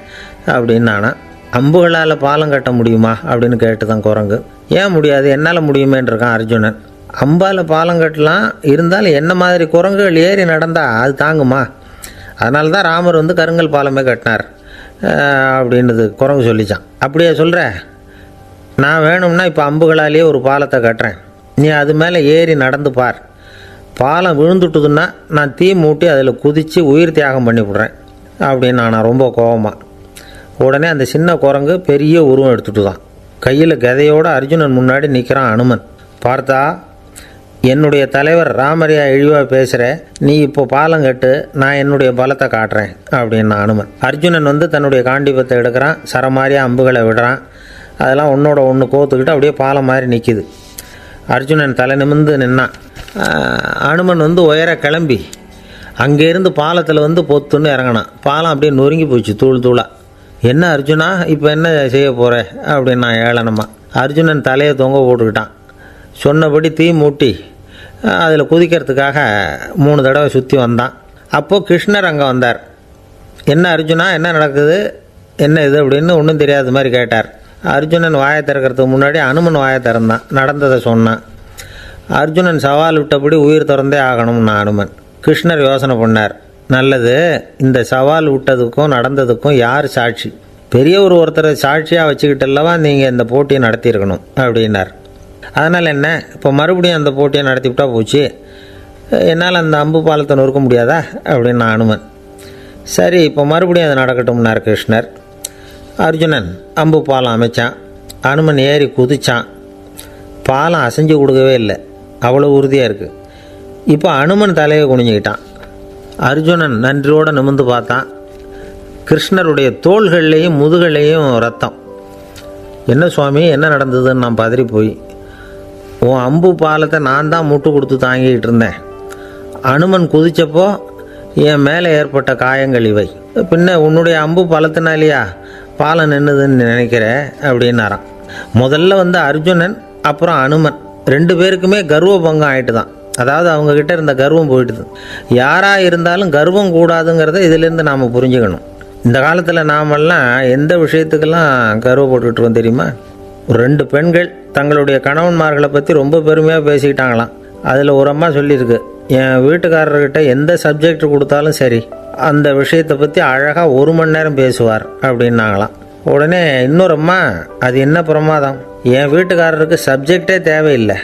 A: அப்படின்னு நானா. அம்புகளால் பாலம் கட்ட முடியுமா அப்படின்னு கேட்டுதான் குரங்கு. ஏன் முடியாது, என்னால் முடியுமேன்னு இருக்கான் அர்ஜுனன். அம்பால் பாலம் கட்டலாம், இருந்தாலும் என்ன மாதிரி குரங்குகள் ஏறி நடந்தா அது தாங்குமா? அதனால தான் ராமர் கருங்கல் பாலமே கட்டினார் அப்படின்றது குரங்கு சொல்லிச்சான். அப்படியே சொல்கிற, நான் வேணும்னா இப்போ அம்புகளாலேயே ஒரு பாலத்தை கட்டுறேன், நீ அது மேலே ஏறி நடந்து பார். பாலம் விழுந்துட்டுதுன்னா நான் தீ மூட்டி அதில் குதித்து உயிர் தியாகம் பண்ணிவிடுறேன் அப்படின்னு நான் ரொம்ப கோபமாக. உடனே அந்த சின்ன குரங்கு பெரிய உருவம் எடுத்துட்டு தான் கையில் கதையோடு அர்ஜுனன் முன்னாடி நிற்கிறான் அனுமன். பார்த்தா, என்னுடைய தலைவர் ராமரையா இழிவாக பேசுகிற, நீ இப்போ பாலம் கட்டு, நான் என்னுடைய பலத்தை காட்டுறேன் அப்படின்னு அனுமன். அர்ஜுனன் தன்னுடைய காண்டிபத்தை எடுக்கிறான், சரமாரியாக அம்புகளை விடுறான். அதெல்லாம் ஒன்றோட ஒன்று கோத்துக்கிட்டு அப்படியே பாலம் மாதிரி நிற்கிது. அர்ஜுனன் தலை நிமிர்ந்து நின்னான். அனுமன் உயர கிளம்பி அங்கேருந்து பாலத்தில் பொத்துன்னு இறங்கினான். பாலம் அப்படியே நொறுங்கி போச்சு தூள் தூளாக. என்ன அர்ஜுனா, இப்போ என்ன செய்ய போகிற அப்படின்னு நான் ஏளனமா. அர்ஜுனன் தலையை தொங்க போட்டுக்கிட்டான். சொன்னபடி தீ மூட்டி அதில் குதிக்கிறதுக்காக 3 தடவை சுற்றி வந்தான். அப்போது கிருஷ்ணர் அங்கே வந்தார். என்ன அர்ஜுனா, என்ன நடக்குது, என்ன இது அப்படின்னு ஒன்றும் தெரியாத மாதிரி கேட்டார். அர்ஜுனன் வாயை திறக்கிறதுக்கு முன்னாடி அனுமன் வாயை திறந்தான், நடந்ததை சொன்னான். அர்ஜுனன் சவால் விட்டபடி உயிர் திறந்தே ஆகணும்னு அனுமன். கிருஷ்ணர் யோசனை பண்ணார். நல்லது, இந்த சவால் விட்டதுக்கும் நடந்ததுக்கும் யார் சாட்சி? பெரிய ஒருத்தரை சாட்சியாக வச்சுக்கிட்டல்லவா நீங்கள் இந்த போட்டியை நடத்தியிருக்கணும் அப்படின்னார். அதனால் என்ன, இப்போ மறுபடியும் அந்த போட்டியை நடத்திவிட்டா போச்சு, என்னால் அந்த அம்பு பாலத்தை நொறுக்க முடியாதா அப்படின்னு அனுமன். சரி, இப்போ மறுபடியும் அது நடக்கட்டும்னார் கிருஷ்ணர். அர்ஜுனன் அம்பு பாலம் அமைச்சான். அனுமன் ஏறி குதிச்சான். பாலம் அசைஞ்சு கொடுக்கவே இல்லை, அவ்வளோ உறுதியாக இருக்குது. இப்போ அனுமன் தலையை குனிஞ்சிக்கிட்டான். அர்ஜுனன் நன்றியோடு நிமிர்ந்து பார்த்தான். கிருஷ்ணருடைய தோள்கள்லேயும் முதுகள்லேயும் ரத்தம். என்ன சுவாமி, என்ன நடந்ததுன்னு நான் பதறி போய், உன் அம்பு பாலத்தை நான் தான் முட்டு கொடுத்து தாங்கிக்கிட்டு இருந்தேன். அனுமன் குதித்தப்போ என் மேலே ஏற்பட்ட காயங்கள் இவை. பின்ன உன்னுடைய அம்பு பலத்தினாலேயா பாலம் நின்றுதுன்னு நினைக்கிற அப்படின்னாரான். முதல்ல அர்ஜுனன் அப்புறம் அனுமன் 2 பேருக்குமே கர்வ பங்கம் ஆகிட்டு தான். அதாவது அவங்கக்கிட்ட இருந்த கர்வம் போயிட்டுது. யாராக இருந்தாலும் கர்வம் கூடாதுங்கிறத இதிலேருந்து நாம் புரிஞ்சுக்கணும். இந்த காலத்தில் நாமெல்லாம் எந்த விஷயத்துக்கெல்லாம் கர்வப்பட்டுருக்கோம் தெரியுமா? 2 பெண்கள் தங்களுடைய கணவன்மார்களை பற்றி ரொம்ப பெருமையாக பேசிக்கிட்டாங்களாம். அதில் ஒரு அம்மா சொல்லியிருக்கு, என் வீட்டுக்காரர்கிட்ட எந்த சப்ஜெக்ட் கொடுத்தாலும் சரி அந்த விஷயத்தை பற்றி அழகாக 1 மணி நேரம் பேசுவார் அப்படின்னாங்களாம். உடனே இன்னொரு அம்மா, அது என்ன பிரமாதம், என் வீட்டுக்காரருக்கு சப்ஜெக்டே தேவையில்லை,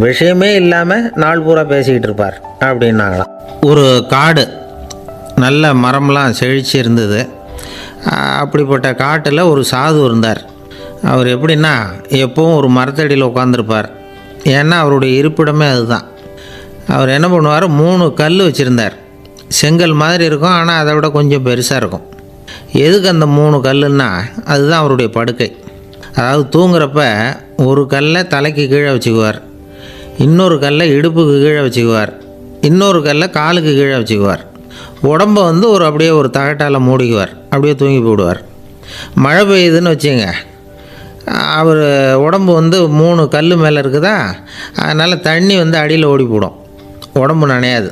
A: விஷயமே இல்லாமல் நாள் பூரா பேசிக்கிட்டு இருப்பார் அப்படின்னாங்களாம். ஒரு காடு, நல்ல மரம்லாம் செழிச்சு இருந்தது. அப்படிப்பட்ட காட்டில் ஒரு சாது இருந்தார். அவர் எப்படின்னா எப்பவும் ஒரு மரத்தடியில் உட்காந்துருப்பார். ஏன்னா அவருடைய இருப்பிடமே அதுதான். அவர் என்ன பண்ணுவார், 3 கல் வச்சுருந்தார். செங்கல் மாதிரி இருக்கும், ஆனால் அதை விட கொஞ்சம் பெருசாக இருக்கும். எதுக்கு அந்த 3 கல்லுன்னா அதுதான் அவருடைய படுக்கை. அதாவது தூங்குறப்ப ஒரு கல்லை தலைக்கு கீழே வச்சுக்குவார், இன்னொரு கல்லை இடுப்புக்கு கீழே வச்சுக்குவார், இன்னொரு கல்லை காலுக்கு கீழே வச்சுக்குவார். உடம்பை அப்படியே ஒரு தகட்டால் மூடிக்குவார், அப்படியே தூங்கி போடுவார். மழை பெய்யுதுன்னு வச்சுங்க, அவர் உடம்பு 3 கல் மேலே இருக்குதா, அதனால் தண்ணி அடியில் ஓடி போடும், உடம்பு நனையாது.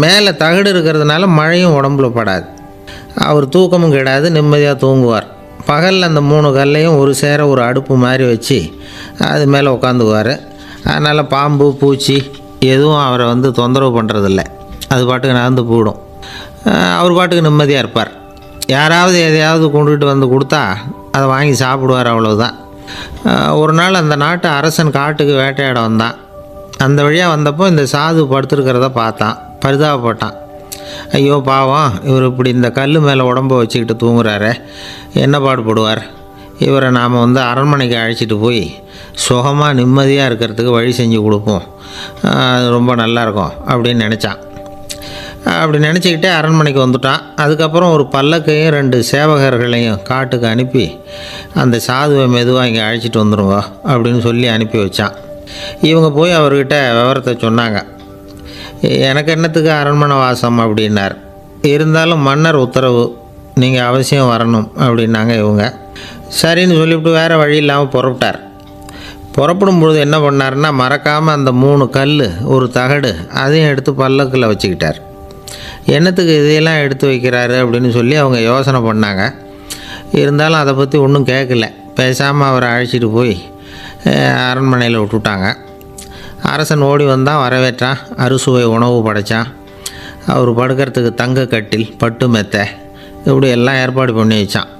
A: மேலே தகடு இருக்கிறதுனால மழையும் உடம்புல படாது. அவர் தூக்கமும் கிடையாது, நிம்மதியாக தூங்குவார். பகலில் அந்த 3 கல்லையும் ஒரு சேர ஒரு அடுப்பு மாதிரி வச்சு அது மேலே உட்காந்துக்குவார். அதனால் பாம்பு பூச்சி எதுவும் அவரை தொந்தரவு பண்ணுறதில்ல, அது பாட்டுக்கு நடந்து போயிடும். அவர் பாட்டுக்கு நிம்மதியாக இருப்பார். யாராவது எதையாவது கொண்டுகிட்டு கொடுத்தா அதை வாங்கி சாப்பிடுவார், அவ்வளோதான். ஒரு நாள் அந்த நாட்டு அரசன் காட்டுக்கு வேட்டையாட வந்தான். அந்த வழியாக வந்தப்போ இந்த சாது படுத்துருக்கிறத பார்த்தான். பரிதாபப்பட்டான். ஐயோ பாவம், இவர் இப்படி இந்த கல் மேலே உடம்ப வச்சுக்கிட்டு தூங்குறாரு, என்ன பாடுபடுவார். இவரை நாம் அரண்மனைக்கு அழைச்சிட்டு போய் சுகமாக நிம்மதியாக இருக்கிறதுக்கு வழி செஞ்சு கொடுப்போம், அது ரொம்ப நல்லாயிருக்கும் அப்படின்னு நினச்சான். அப்படி நினச்சிக்கிட்டே அரண்மனைக்கு வந்துட்டான். அதுக்கப்புறம் ஒரு பல்லக்கையும் 2 சேவகர்களையும் காட்டுக்கு அனுப்பி அந்த சாதுவை மெதுவாக இங்கே அழைச்சிட்டு வந்துடுங்க அப்படின்னு சொல்லி அனுப்பி வச்சான். இவங்க போய் அவர்கிட்ட விவரத்தை சொன்னாங்க. எனக்கு என்னத்துக்கு அரண்மனை வாசம் அப்படின்னார். இருந்தாலும் மன்னர் உத்தரவு, நீங்கள் அவசியம் வரணும் அப்படின்னாங்க இவங்க. சரின்னு சொல்லிவிட்டு வேறு வழி இல்லாமல் புறப்பட்டார். புறப்படும் பொழுது என்ன பண்ணார்னா, மறக்காமல் அந்த 3 கல், ஒரு தகடு அதையும் எடுத்து பல்லக்கில் வச்சுக்கிட்டார். என்னத்துக்கு இதையெல்லாம் எடுத்து வைக்கிறாரு அப்படின்னு சொல்லி அவங்க யோசனை பண்ணாங்க. இருந்தாலும் அதை பற்றி ஒன்றும் கேட்கல. பேசாமல் அவரை அழைச்சிட்டு போய் அரண்மனையில் விட்டுட்டாங்க. அரசன் ஓடி வந்தான், வரவேற்றான், அறுசுவை உணவு படைத்தான். அவர் படுக்கிறதுக்கு தங்க கட்டில், பட்டு மெத்தை, இப்படி எல்லாம் ஏற்பாடு பண்ணி வச்சான்.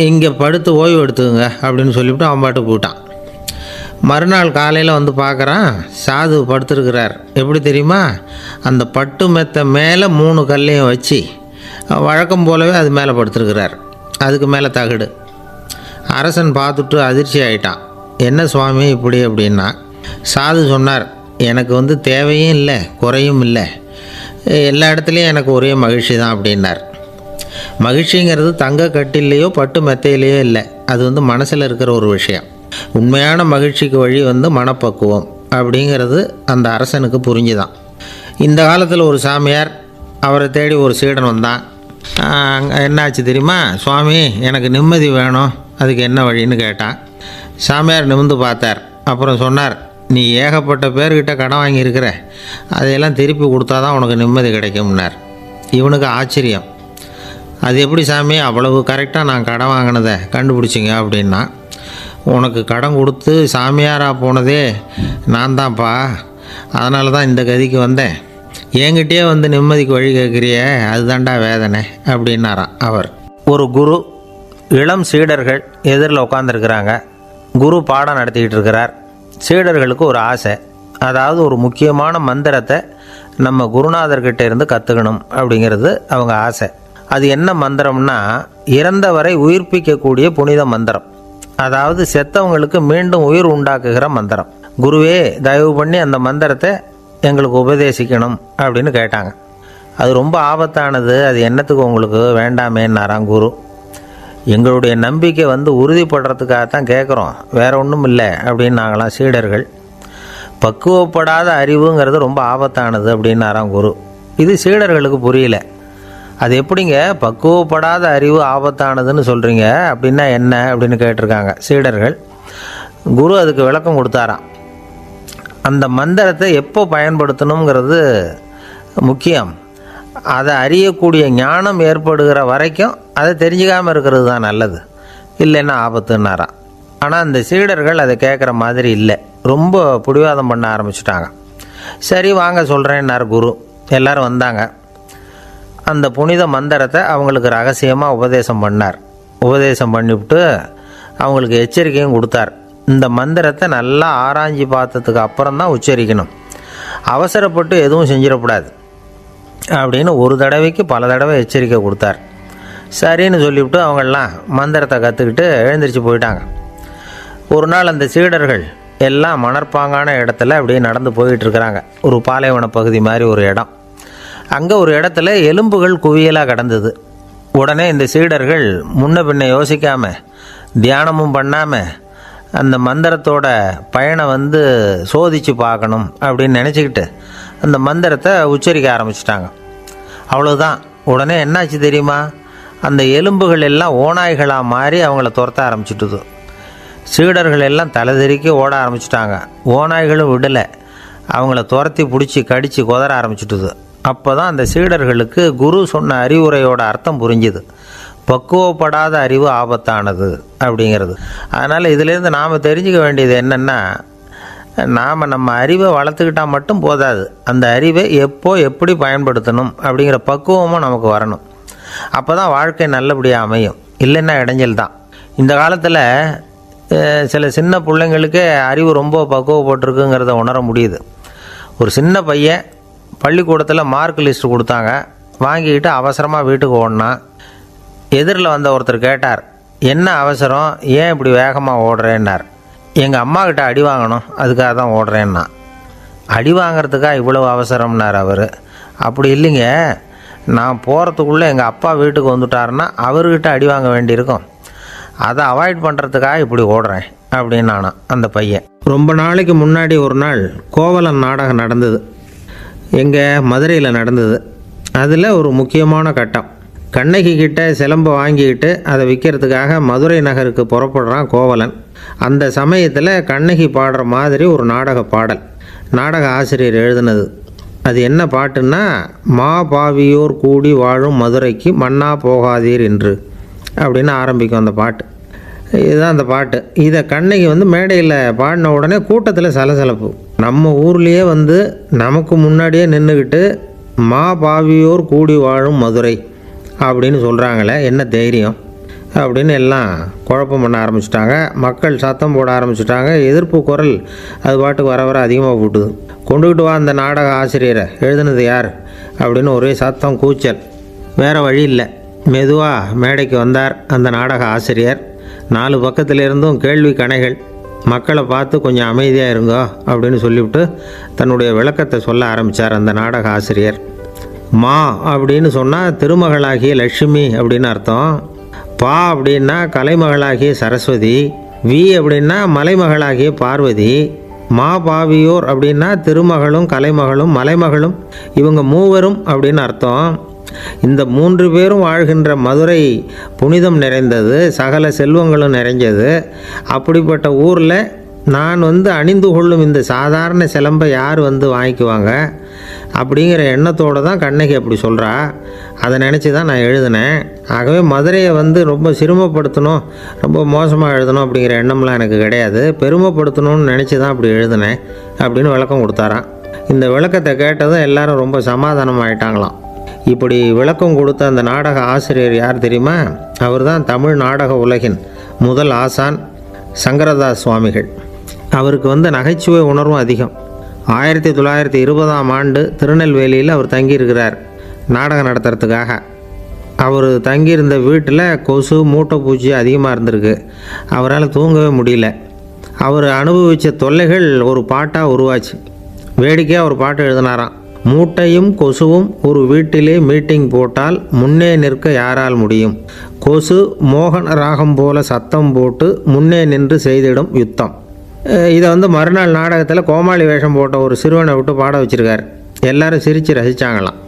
A: இங்கே படுத்து ஓய்வு எடுத்துக்குங்க அப்படின்னு சொல்லிவிட்டு அவன் பாட்டு போயிட்டான். மறுநாள் காலையில் பார்க்குறான், சாது படுத்துருக்கிறார். எப்படி தெரியுமா? அந்த பட்டு மெத்தை மேலே 3 கல்லையும் வச்சு வழக்கம் போலவே அது மேலே படுத்துருக்கிறார். அதுக்கு மேலே தகடு. அரசன் பார்த்துட்டு அதிர்ச்சி ஆகிட்டான். என்ன சுவாமி இப்படி அப்படின்னா, சாது சொன்னார், எனக்கு தேவையும் இல்லை குறையும் இல்லை, எல்லா இடத்துலையும் எனக்கு ஒரே மகிழ்ச்சி தான் அப்படின்னார். மகிழ்ச்சிங்கிறது தங்க கட்டிலேயோ பட்டு மெத்தையிலேயோ இல்லை, அது மனசில் இருக்கிற ஒரு விஷயம். உண்மையான மகிழ்ச்சிக்கு வழி மனப்பக்குவம் அப்படிங்கிறது அந்த அரசனுக்கு புரிஞ்சுதான். இந்த காலத்தில் ஒரு சாமியார், அவரை தேடி ஒரு சீடன் வந்தான். என்னாச்சு தெரியுமா? சுவாமி, எனக்கு நிம்மதி வேணும், அதுக்கு என்ன வழின்னு கேட்டான். சாமியார் நிமிர்ந்து பார்த்தார். அப்புறம் சொன்னார், நீ ஏகப்பட்ட பேர்கிட்ட கடன் வாங்கியிருக்கிற, அதையெல்லாம் திருப்பி கொடுத்தா தான் உனக்கு நிம்மதி கிடைக்கும்னார். இவனுக்கு ஆச்சரியம். அது எப்படி சாமி, அவ்வளவு கரெக்டாக நான் கடன் வாங்கினதை கண்டுபிடிச்சிங்க அப்படின்னா, உனக்கு கடன் கொடுத்து சாமியாராக போனதே நான் தான்ப்பா, அதனால தான் இந்த கதிக்கு வந்தேன். என்கிட்டயே நிம்மதிக்கு வழி கேட்குறிய, அதுதான்டா வேதனை அப்படின்னாராம் அவர். ஒரு குரு, இளம் சீடர்கள் எதிரில் உட்காந்துருக்கிறாங்க. குரு பாடம் நடத்திக்கிட்டு இருக்கிறார். சீடர்களுக்கு ஒரு ஆசை, அதாவது ஒரு முக்கியமான மந்திரத்தை நம்ம குருநாதர்கிட்ட இருந்து கற்றுக்கணும் அப்படிங்கிறது அவங்க ஆசை. அது என்ன மந்திரம்னா, இறந்தவரை உயிர்ப்பிக்கக்கூடிய புனித மந்திரம், அதாவது செத்தவங்களுக்கு மீண்டும் உயிர் உண்டாக்குகிற மந்திரம். குருவே, தயவு பண்ணி அந்த மந்திரத்தை எங்களுக்கு உபதேசிக்கணும் அப்படின்னு கேட்டாங்க. அது ரொம்ப ஆபத்தானது, அது என்னத்துக்கு உங்களுக்கு வேண்டாமேன்னாராம் குரு. எங்களுடைய நம்பிக்கை உறுதிப்படுறதுக்காகத்தான் கேட்குறோம், வேற ஒன்றும் இல்லை அப்படின்னாங்களாம் சீடர்கள். பக்குவப்படாத அறிவுங்கிறது ரொம்ப ஆபத்தானது அப்படின்னாராம் குரு. இது சீடர்களுக்கு புரியல. அது எப்படிங்க பக்குவப்படாத அறிவு ஆபத்தானதுன்னு சொல்கிறீங்க, அப்படின்னா என்ன அப்படின்னு கேட்டிருக்காங்க சீடர்கள். குரு அதுக்கு விளக்கம் கொடுத்தாராம். அந்த மந்திரத்தை எப்போ பயன்படுத்தணுங்கிறது முக்கியம். அதை அறியக்கூடிய ஞானம் ஏற்படுகிற வரைக்கும் அதை தெரிஞ்சுக்காமல் இருக்கிறது தான் நல்லது, இல்லைன்னா ஆபத்துன்னாராம். ஆனால் அந்த சீடர்கள் அதை கேட்குற மாதிரி இல்லை, ரொம்ப பிடிவாதம் பண்ண ஆரம்பிச்சுட்டாங்க. சரி வாங்க சொல்கிறேன்னார் குரு. எல்லோரும் வந்தாங்க. அந்த புனித மந்திரத்தை அவங்களுக்கு ரகசியமாக உபதேசம் பண்ணார். உபதேசம் பண்ணிவிட்டு அவங்களுக்கு எச்சரிக்கையும் கொடுத்தார். இந்த மந்திரத்தை நல்லா ஆராய்ச்சி பார்த்ததுக்கு அப்புறம் தான் உச்சரிக்கணும், அவசரப்பட்டு எதுவும் செஞ்சிடக்கூடாது அப்படின்னு ஒரு தடவைக்கு பல தடவை எச்சரிக்கை கொடுத்தார். சரின்னு சொல்லிவிட்டு அவங்கெல்லாம் மந்திரத்தை கற்றுக்கிட்டு எழுந்திரிச்சு போயிட்டாங்க. ஒரு நாள் அந்த சீடர்கள் எல்லாம் மணற்பாங்கான இடத்துல அப்படியே நடந்து போயிட்டுருக்கிறாங்க. ஒரு பாலைவன பகுதி மாதிரி ஒரு இடம். அங்கே ஒரு இடத்துல எலும்புகள் குவியலாக கிடந்தது. உடனே இந்த சீடர்கள் முன்ன பின்ன யோசிக்காமல், தியானமும் பண்ணாமல், அந்த மந்திரத்தோட பயனை சோதித்து பார்க்கணும் அப்படின்னு நினச்சிக்கிட்டு அந்த மந்திரத்தை உச்சரிக்க ஆரம்பிச்சிட்டாங்க. அவ்வளோதான். உடனே என்னாச்சு தெரியுமா? அந்த எலும்புகள் எல்லாம் ஓநாய்களாக மாறி அவங்கள துரத்த ஆரம்பிச்சுட்டுது. சீடர்கள் எல்லாம் தலைதெறிக்கி ஓட ஆரம்பிச்சிட்டாங்க. ஓநாய்களும் விடலை, அவங்கள துரத்தி பிடிச்சி கடித்து கொதற ஆரம்பிச்சுட்டுது. அப்போ தான் அந்த சீடர்களுக்கு குரு சொன்ன அறிவுரையோட அர்த்தம் புரிஞ்சுது. பக்குவப்படாத அறிவு ஆபத்தானது அப்படிங்கிறது. அதனால் இதிலேருந்து நாம் தெரிஞ்சுக்க வேண்டியது என்னென்னா, நாம் நம்ம அறிவை வளர்த்துக்கிட்டால் மட்டும் போதாது, அந்த அறிவை எப்போ எப்படி பயன்படுத்தணும் அப்படிங்கிற பக்குவமும் நமக்கு வரணும். அப்போ தான் வாழ்க்கை நல்லபடியாக அமையும், இல்லைன்னா இடைஞ்சல் தான். இந்த காலத்தில் சில சின்ன பிள்ளைங்களுக்கே அறிவு ரொம்ப பக்குவப்பட்டிருக்குங்கிறத உணர முடியுது. ஒரு சின்ன பையன் பள்ளிக்கூடத்தில் மார்க் லிஸ்ட்டு கொடுத்தாங்க, வாங்கிக்கிட்டு அவசரமாக வீட்டுக்கு ஓடினான். எதிரில் வந்த ஒருத்தர் கேட்டார், என்ன அவசரம், ஏன் இப்படி வேகமாக ஓடுறேன்னார். எங்கள் அம்மாக்கிட்ட அடி வாங்கணும், அதுக்காக தான் ஓடுறேன்னா. அடி வாங்கிறதுக்காக இவ்வளவு அவசரம்னார் அவர். அப்படி இல்லைங்க, நான் போகிறதுக்குள்ளே எங்கள் அப்பா வீட்டுக்கு வந்துட்டாருன்னா அவர்கிட்ட அடி வாங்க வேண்டியிருக்கும், அதை அவாய்ட் பண்ணுறதுக்காக இப்படி ஓடுறேன் அப்படின்னு நானான் அந்த பையன். ரொம்ப நாளைக்கு முன்னாடி ஒரு நாள் கோவலன் நாடகம் நடந்தது, எங்கள் மதுரையில் நடந்தது. அதில் ஒரு முக்கியமான கட்டம், கண்ணகி கிட்ட சிலம்பை வாங்கிக்கிட்டு அதை விற்கிறதுக்காக மதுரை நகருக்கு புறப்படுறான் கோவலன். அந்த சமயத்தில் கண்ணகி பாடுற மாதிரி ஒரு நாடக பாடல், நாடக ஆசிரியர் எழுதினது. அது என்ன பாட்டுன்னா, மா பாவியோர் கூடி வாழும் மதுரைக்கு மன்னா போகாதீர் என்று அப்படின்னு ஆரம்பிக்கும் அந்த பாட்டு. இதுதான் அந்த பாட்டு. இதை கண்ணகி மேடையில் பாடின உடனே கூட்டத்தில் சலசலப்பு. நம்ம ஊர்லேயே நமக்கு முன்னாடியே நின்றுக்கிட்டு மா பாவியோர் கூடி வாழும் மதுரை அப்படின்னு சொல்கிறாங்களே, என்ன தைரியம் அப்படின்னு எல்லாம் குழப்பம் பண்ண ஆரம்பிச்சிட்டாங்க. மக்கள் சத்தம் போட ஆரம்பிச்சிட்டாங்க. எதிர்ப்பு குரல் அது பாட்டுக்கு வர வர அதிகமாக போட்டுது. கொண்டுக்கிட்டு வா அந்த நாடக ஆசிரியரை, எழுதுனது யார் அப்படின்னு ஒரே சத்தம், கூச்சல். வேறு வழி இல்லை. மெதுவாக மேடைக்கு வந்தார் அந்த நாடக ஆசிரியர். 4 பக்கத்திலிருந்தும் கேள்வி கணைகள். மக்களை பார்த்து கொஞ்சம் அமைதியாக இருங்கோ அப்படின்னு சொல்லிவிட்டு தன்னுடைய விளக்கத்தை சொல்ல ஆரம்பித்தார் அந்த நாடக ஆசிரியர். மா அப்படின்னு சொன்னால் திருமகளாகிய லட்சுமி அப்படின்னு அர்த்தம். பா அப்படின்னா கலைமகளாகிய சரஸ்வதி. வி அப்படின்னா மலைமகளாகிய பார்வதி. மா பாவியோர் அப்படின்னா திருமகளும் கலைமகளும் மலைமகளும், இவங்க மூவரும் அப்படின்னு அர்த்தம். இந்த 3 பேரும் வாழ்கின்ற மதுரை புனிதம் நிறைந்தது, சகல செல்வங்களும் நிறைஞ்சது. அப்படிப்பட்ட ஊரில் நான் அணிந்து கொள்ளும் இந்த சாதாரண சிலம்பை யார் வாங்கிக்குவாங்க அப்படிங்கிற எண்ணத்தோடு தான் கண்ணகி அப்படி சொல்கிறா. அதை நினச்சி தான் நான் எழுதினேன். ஆகவே மதுரையை ரொம்ப சிரமப்படுத்தணும், ரொம்ப மோசமாக எழுதணும் அப்படிங்கிற எண்ணம்லாம் எனக்கு கிடையாது, பெருமைப்படுத்தணும்னு நினச்சி தான் அப்படி எழுதினேன் அப்படின்னு விளக்கம் கொடுத்தாராம். இந்த விளக்கத்தை கேட்டதும் எல்லாரும் ரொம்ப சமாதானமாயிட்டாங்களாம். இப்படி விளக்கம் கொடுத்த அந்த நாடக ஆசிரியர் யார் தெரியுமா? அவர் தான் தமிழ் நாடக உலகின் முதல் ஆசான் சங்கரதாஸ் சுவாமிகள். அவருக்கு நகைச்சுவை உணர்வும் அதிகம். 1920ஆம் ஆண்டு திருநெல்வேலியில் அவர் தங்கியிருக்கிறார் நாடகம் நடத்துறதுக்காக. அவர் தங்கியிருந்த வீட்டில் கொசு மூட்டைப்பூச்சி அதிகமாக இருந்திருக்கு. அவரால் தூங்கவே முடியல. அவர் அனுபவித்த தொல்லைகள் ஒரு பாட்டாக உருவாச்சு. வேடிக்கையாக ஒரு பாட்டு எழுதினாராம். மூட்டையும் கொசுவும் ஒரு வீட்டிலே மீட்டிங் போட்டால் முன்னே நிற்க யாரால் முடியும்? கொசு மோகன ராகம் போல சத்தம் போட்டு முன்னே நின்று செய்திடும் யுத்தம். இதை மறுநாள் நாடகத்தில் கோமாளி வேஷம் போட்ட ஒரு சிறுவனை விட்டு பாட வச்சுருக்கார். எல்லாரும் சிரித்து ரசித்தாங்களாம்.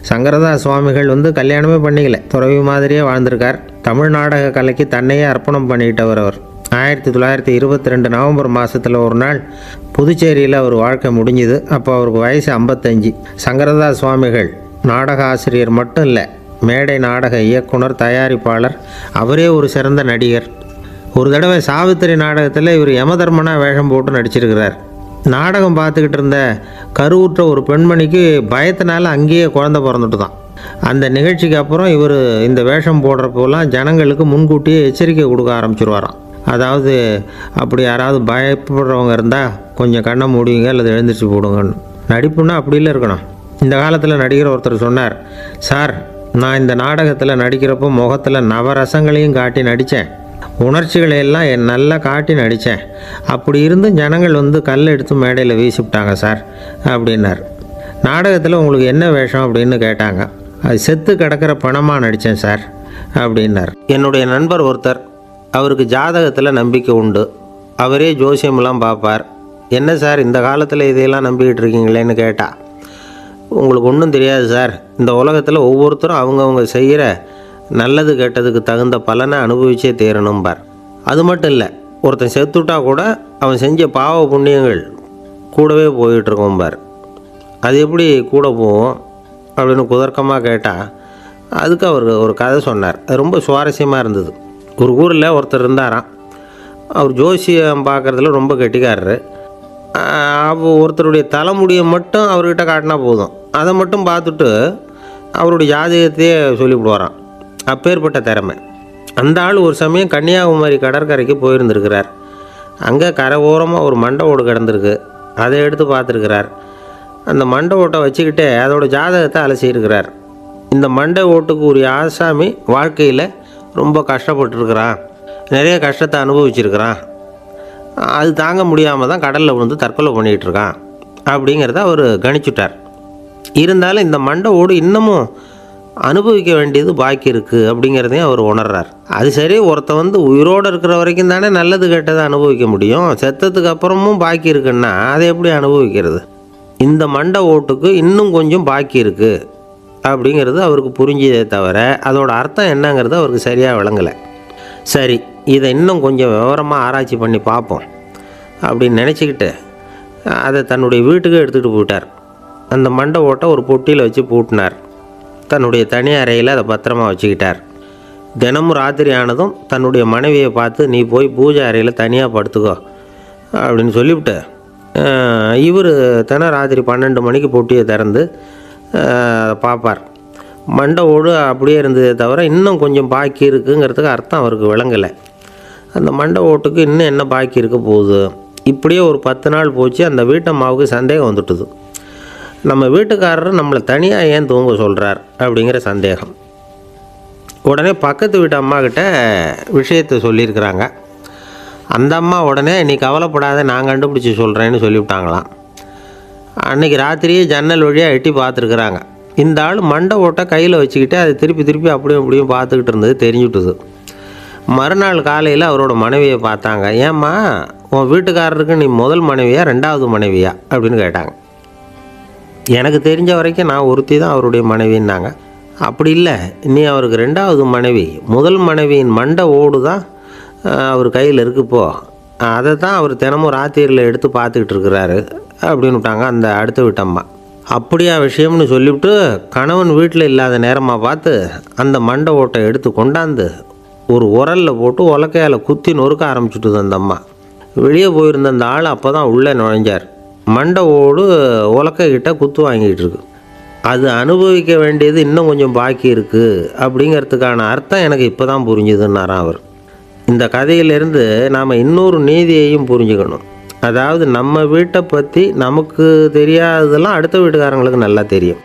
A: சங்கரதாஸ் சுவாமிகள் கல்யாணமே பண்ணிக்கல, துறவி மாதிரியே வாழ்ந்திருக்கார். தமிழ் நாடக கலைக்கு தன்னையே அர்ப்பணம் பண்ணிக்கிட்டவர் அவர். 1922 நவம்பர் மாதத்தில் ஒரு நாள் புதுச்சேரியில் அவர் வாழ்க்கை முடிஞ்சுது. அப்போ அவருக்கு வயசு 55. சங்கரதாஸ் சுவாமிகள் நாடக ஆசிரியர் மட்டும் இல்லை, மேடை நாடக இயக்குனர், தயாரிப்பாளர், அவரே ஒரு சிறந்த நடிகர். ஒரு தடவை சாவித்திரி நாடகத்தில் இவர் யமதர்மனாக வேஷம் போட்டு நடிச்சிருக்கிறார். நாடகம் பார்த்துக்கிட்டு இருந்த கருவுற்ற ஒரு பெண்மணிக்கு பயத்தினால அங்கேயே குழந்தை பிறந்துட்டு தான். அந்த நிகழ்ச்சிக்கு அப்புறம் இவர் இந்த வேஷம் போடுறப்போலாம் ஜனங்களுக்கு முன்கூட்டியே எச்சரிக்கை கொடுக்க ஆரம்பிச்சிருவாராம். அதாவது அப்படி யாராவது பயப்படுறவங்க இருந்தால் கொஞ்சம் கண்ணை மூடுவீங்க அல்லது எழுந்திரிச்சு போடுங்கன்னு. நடிப்புன்னா அப்படிலாம் இருக்கணும். இந்த காலத்தில் நடிகர் ஒருத்தர் சொன்னார், சார் நான் இந்த நாடகத்தில் நடிக்கிறப்போ முகத்தில் நவரசங்களையும் காட்டி நடித்தேன், உணர்ச்சிகளை எல்லாம் நல்லா காட்டி நடித்தேன். அப்படி இருந்தும் ஜனங்கள் கல் எடுத்து மேடையில் வீசிவிட்டாங்க சார் அப்படின்னார். நாடகத்தில் உங்களுக்கு என்ன வேஷம் அப்படின்னு கேட்டாங்க. அது செத்து கிடக்கிற பணமாக நடித்தேன் சார் அப்படின்னார். என்னுடைய நண்பர் ஒருத்தர், அவருக்கு ஜாதகத்தில் நம்பிக்கை உண்டு. அவரே ஜோசியமெல்லாம் பார்ப்பார். என்ன சார் இந்த காலத்தில் இதையெல்லாம் நம்பிக்கிட்டு இருக்கீங்களேன்னு கேட்டால், உங்களுக்கு ஒன்றும் தெரியாது சார், இந்த உலகத்தில் ஒவ்வொருத்தரும் அவங்கவுங்க செய்கிற நல்லது கெட்டதுக்கு தகுந்த பலனை அனுபவிச்சே தேரணும்பார். அது மட்டும் இல்லை, ஒருத்தன் செத்துட்டா கூட அவன் செஞ்ச பாவ புண்ணியங்கள் கூடவே போயிட்டுருக்கோம்பார். அது எப்படி கூட போவோம் அப்படின்னு குதர்க்கமாக கேட்டால் அதுக்கு அவர் ஒரு கதை சொன்னார். அது ரொம்ப சுவாரஸ்யமாக இருந்தது. ஒரு ஊரில் ஒருத்தர் இருந்தாராம். அவர் ஜோசியம் பார்க்குறதுல ரொம்ப கெட்டிக்காரரு. ஒருத்தருடைய தலைமுடியை மட்டும் அவர்கிட்ட காட்டினா போதும், அதை மட்டும் பார்த்துட்டு அவருடைய ஜாதகத்தையே சொல்லிவிடுவாராம். அப்பேற்பட்ட திறமை. அந்த ஆள் ஒரு சமயம் கன்னியாகுமரி கடற்கரைக்கு போயிருந்திருக்கிறார். அங்கே கரை ஓரமாக ஒரு மண்டை ஓடு கிடந்திருக்கு. அதை எடுத்து பார்த்துருக்கிறார். அந்த மண்டை ஓட்டை வச்சுக்கிட்டே அதோட ஜாதகத்தை அலசியிருக்கிறார். இந்த மண்டை ஓட்டுக்கு உரிய ஆசாமி வாழ்க்கையில் ரொம்ப கஷ்டப்பட்டுருக்கிறான், நிறைய கஷ்டத்தை அனுபவிச்சிருக்கிறான், அது தாங்க முடியாமல் தான் கடலில் விழுந்து தற்கொலை பண்ணிகிட்டு இருக்கான் அப்படிங்கிறத அவர் கணிச்சுட்டார். இருந்தாலும் இந்த மண்டை ஓடு இன்னமும் அனுபவிக்க வேண்டியது பாக்கி இருக்குது அப்படிங்கிறதையும் அவர் உணர்றார். அது சரி, ஒருத்த உயிரோடு இருக்கிற வரைக்கும் தானே நல்லது கெட்டதை அனுபவிக்க முடியும். செத்ததுக்கு அப்புறமும் பாக்கி இருக்குன்னா அதை எப்படி அனுபவிக்கிறது? இந்த மண்டை ஓட்டுக்கு இன்னும் கொஞ்சம் பாக்கி இருக்குது அப்படிங்கிறது அவருக்கு புரிஞ்சதே தவிர அதோட அர்த்தம் என்னங்கிறது அவருக்கு சரியாக விளங்கலை. சரி, இதை இன்னும் கொஞ்சம் விவரமாக ஆராய்ச்சி பண்ணி பார்ப்போம் அப்படின்னு நினச்சிக்கிட்டு அதை தன்னுடைய வீட்டுக்கு எடுத்துகிட்டு போயிட்டார். அந்த மண்டை ஓட்டை ஒரு பொட்டியில் வச்சு பூட்டினார். தன்னுடைய தனி அறையில் அதை பத்திரமா வச்சுக்கிட்டார். தினமும் ராத்திரி ஆனதும் தன்னுடைய மனைவியை பார்த்து, நீ போய் பூஜை அறையில் தனியாக படுத்துக்கோ அப்படின்னு சொல்லிவிட்டு இவர் தினம் ராத்திரி 12 மணிக்கு பொட்டியை திறந்து பார்ப்பார். மண்டை ஓடு அப்படியே இருந்ததே தவிர இன்னும் கொஞ்சம் பாக்கி இருக்குங்கிறதுக்கு அர்த்தம் அவருக்கு விளங்கலை. அந்த மண்டை ஓட்டுக்கு இன்னும் என்ன பாக்கி இருக்க போகுது? இப்படியே ஒரு 10 நாள் போச்சு. அந்த வீட்டம்மாவுக்கு சந்தேகம் வந்துட்டுது. நம்ம வீட்டுக்காரர் நம்மளை தனியாக ஏன் தூங்க சொல்கிறார் அப்படிங்கிற சந்தேகம். உடனே பக்கத்து வீட்டு அம்மாக்கிட்ட விஷயத்தை சொல்லியிருக்கிறாங்க. அந்த அம்மா உடனே நீ கவலைப்படாத, நான் கண்டுபிடிச்சி சொல்கிறேன்னு சொல்லிவிட்டாங்களாம். அன்றைக்கி ராத்திரியே ஜன்னல் வழியாக எட்டி பார்த்துருக்குறாங்க. இந்த ஆள் மண்டை ஓட்டை கையில் வச்சுக்கிட்டு அதை திருப்பி திருப்பி அப்படியும் இப்படியும் பார்த்துக்கிட்டு இருந்தது தெரிஞ்சுட்டுது. மறுநாள் காலையில் அவரோட மனைவியை பார்த்தாங்க. ஏம்மா, உன் வீட்டுக்காரருக்கு நீ முதல் மனைவியா 2வது மனைவியா அப்படின்னு கேட்டாங்க. எனக்கு தெரிஞ்ச வரைக்கும் நான் ஒருத்தி தான் அவருடைய மனைவின்னாங்க. அப்படி இல்லை, நீ அவருக்கு 2வது மனைவி. முதல் மனைவியின் மண்டை ஓடு தான் அவர் கையில் இருக்குப்போ, அதை தான் அவர் தினமும் ராத்திரியில் எடுத்து பார்த்துக்கிட்டு இருக்கிறாரு அப்படின்னு விட்டாங்க அந்த அடுத்த வீட்டம்மா. அப்படியா விஷயம்னு சொல்லிவிட்டு கணவன் வீட்டில் இல்லாத நேரமாக பார்த்து அந்த மண்டை ஓட்டை எடுத்து கொண்டாந்து ஒரு உரலில் போட்டு உலக்கையால் குத்தி நொறுக்க ஆரம்பிச்சுட்டுது அந்த அம்மா. வெளியே போயிருந்த அந்த ஆள் அப்போ தான் உள்ளே நுழைஞ்சார். மண்டை ஓடு உலக்கைக்கிட்ட குத்து வாங்கிட்டு இருக்கு. அது அனுபவிக்க வேண்டியது இன்னும் கொஞ்சம் பாக்கி இருக்குது அப்படிங்கிறதுக்கான அர்த்தம் எனக்கு இப்போ தான் புரிஞ்சுதுன்னாராம் அவர். இந்த கதையிலேருந்து நாம் இன்னொரு நீதியையும் புரிஞ்சுக்கணும். அதாவது நம்ம வீட்டை பற்றி நமக்கு தெரியாததெல்லாம் அடுத்த வீட்டுக்காரங்களுக்கு நல்லா தெரியும்.